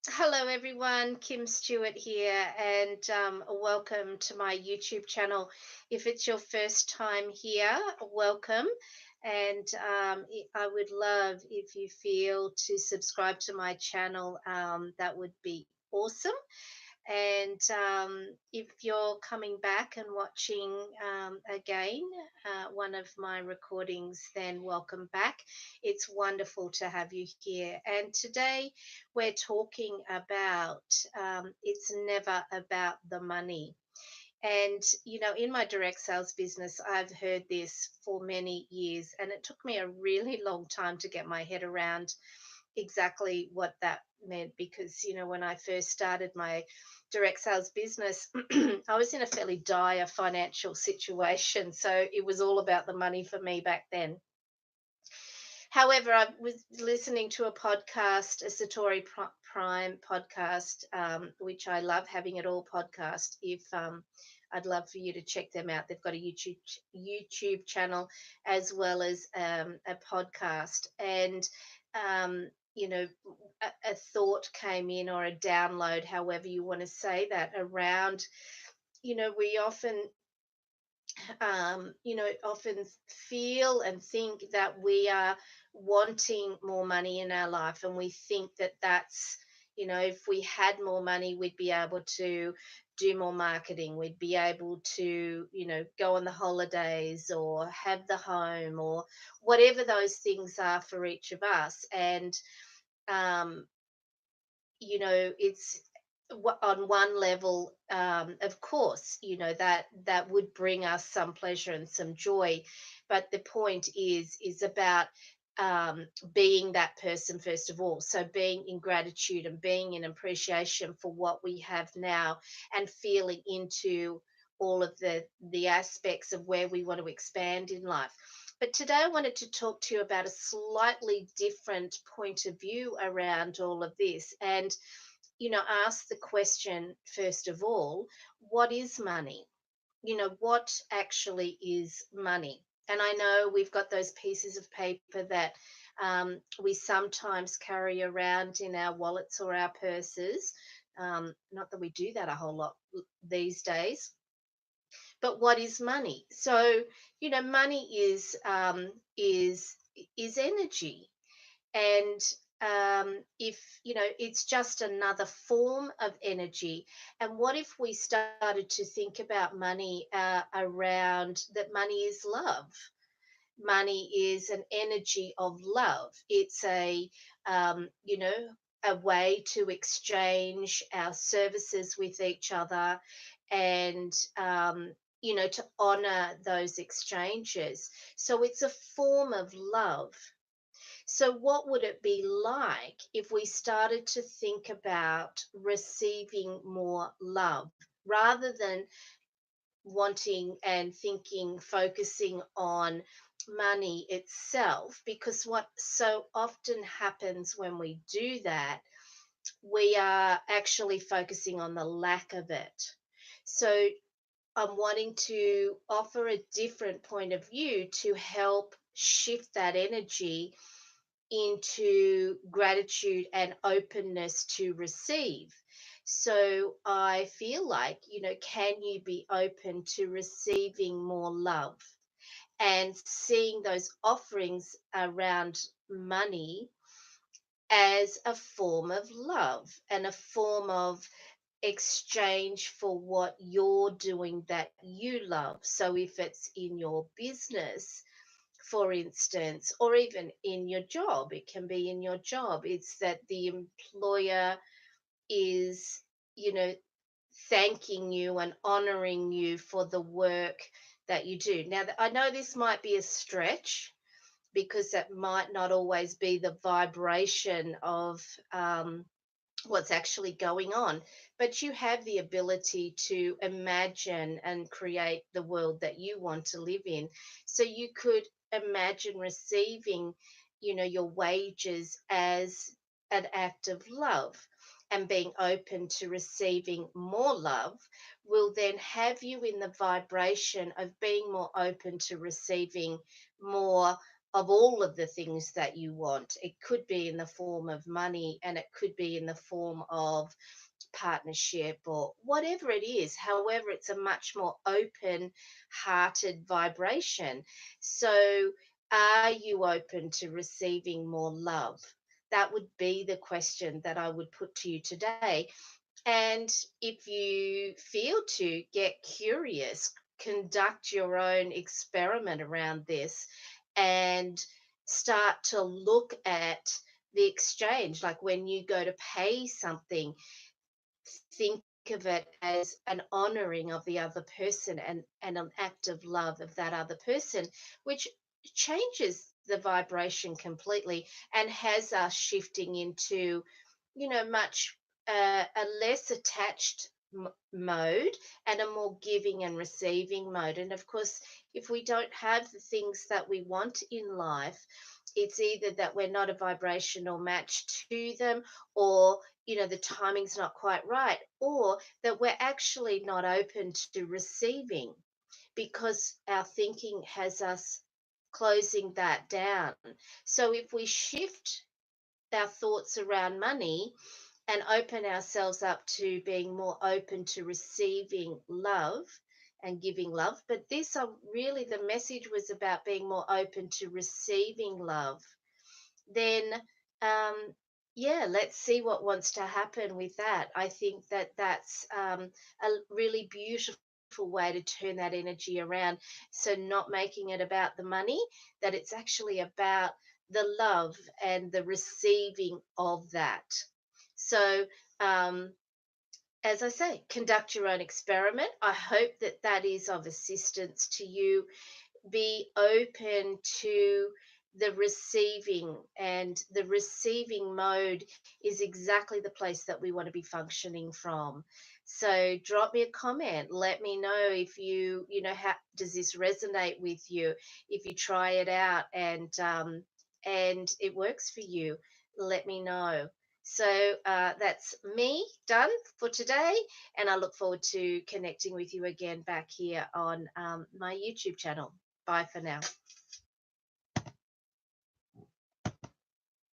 Hello, everyone. Kim Stewart here, and welcome to my YouTube channel. If it's your first time here, welcome. And I would love if you feel to subscribe to my channel. That would be awesome. And if you're coming back and watching again one of my recordings, then welcome back. It's wonderful to have you here. And today we're talking about it's never about the money. And, in my direct sales business, I've heard this for many years, and it took me a really long time to get my head around exactly what that meant because when I first started my direct sales business I was in a fairly dire financial situation, so it was all about the money for me back then. However, I was listening to a podcast, a Satori Prime podcast, which I love, Having It All podcast. If I'd love for you to check them out. They've got a YouTube channel as well as a podcast. And um, you know, a thought came in, or a download, however you want to say that, around. We often feel and think that we are wanting more money in our life, and we think that that's, if we had more money, we'd be able to do more marketing, we'd be able to, go on the holidays or have the home or whatever those things are for each of us. And um, it's on one level, of course, that would bring us some pleasure and some joy, but the point is about being that person first of all. So being in gratitude and being in appreciation for what we have now, and feeling into all of the aspects of where we want to expand in life. But today I wanted to talk to you about a slightly different point of view around all of this, and ask the question, first of all, what is money? What actually is money? And I know we've got those pieces of paper that we sometimes carry around in our wallets or our purses. Not that we do that a whole lot these days, but what is money? So, money is energy. And if it's just another form of energy. And what if we started to think about money, around that money is love? Money is an energy of love. It's a way to exchange our services with each other, and to honor those exchanges. So it's a form of love. So, what would it be like if we started to think about receiving more love, rather than wanting and thinking, focusing on money itself? Because what so often happens when we do that, we are actually focusing on the lack of it. So, I'm wanting to offer a different point of view to help shift that energy into gratitude and openness to receive. So I feel like, can you be open to receiving more love and seeing those offerings around money as a form of love and a form of exchange for what you're doing that you love? So if it's in your business, for instance, or even in your job, it can be in your job. It's that the employer is, you know, thanking you and honoring you for the work that you do. Now, I know this might be a stretch, because that might not always be the vibration of what's actually going on, but you have the ability to imagine and create the world that you want to live in. So you could imagine receiving, your wages as an act of love, and being open to receiving more love will then have you in the vibration of being more open to receiving more of all of the things that you want. It could be in the form of money, and it could be in the form of partnership or whatever it is. However, it's a much more open hearted vibration. So, are you open to receiving more love? That would be the question that I would put to you today. And if you feel to get curious, conduct your own experiment around this and start to look at the exchange. Like when you go to pay something, think of it as an honoring of the other person, and an act of love of that other person, which changes the vibration completely and has us shifting into, much a less attached mode and a more giving and receiving mode. And of course, if we don't have the things that we want in life, it's either that we're not a vibrational match to them, or the timing's not quite right, or that we're actually not open to receiving because our thinking has us closing that down. So if we shift our thoughts around money and open ourselves up to being more open to receiving love and giving love. But this really, the message was about being more open to receiving love. Then, um, yeah, let's see what wants to happen with that. I think that that's a really beautiful way to turn that energy around. So, not making it about the money, that it's actually about the love and the receiving of that. So, um, as I say, conduct your own experiment. I hope that that is of assistance to you. Be open to the receiving, and the receiving mode is exactly the place that we want to be functioning from. So drop me a comment, let me know if how does this resonate with you, if you try it out and it works for you, let me know. So that's me done for today, and I look forward to connecting with you again back here on my YouTube channel. Bye for now.